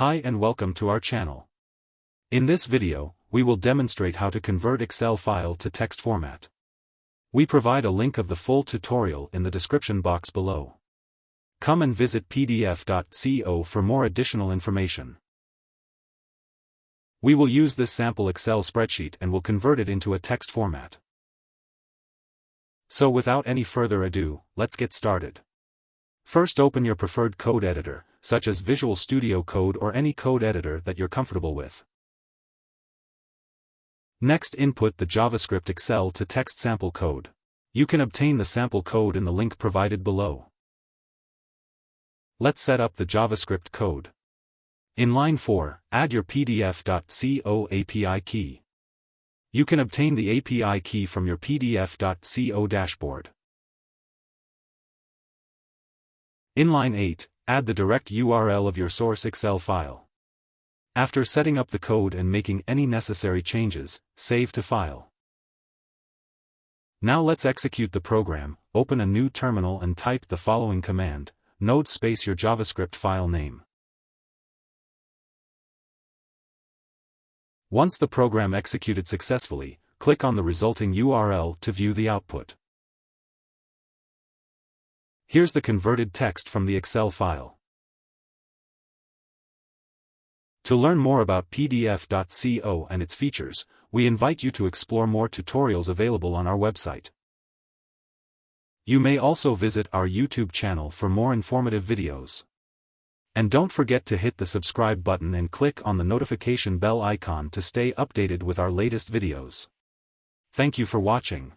Hi and welcome to our channel. In this video, we will demonstrate how to convert Excel file to text format. We provide a link of the full tutorial in the description box below. Come and visit PDF.co for more additional information. We will use this sample Excel spreadsheet and will convert it into a text format. So without any further ado, let's get started. First, open your preferred code editor, such as Visual Studio Code or any code editor that you're comfortable with. Next, input the JavaScript Excel to text sample code. You can obtain the sample code in the link provided below. Let's set up the JavaScript code. In line 4, add your PDF.co API key. You can obtain the API key from your PDF.co dashboard. In line 8, add the direct URL of your source Excel file. After setting up the code and making any necessary changes, save to file. Now let's execute the program. Open a new terminal and type the following command: node space your JavaScript file name. Once the program executed successfully, click on the resulting URL to view the output. Here's the converted text from the Excel file. To learn more about PDF.co and its features, we invite you to explore more tutorials available on our website. You may also visit our YouTube channel for more informative videos. And don't forget to hit the subscribe button and click on the notification bell icon to stay updated with our latest videos. Thank you for watching.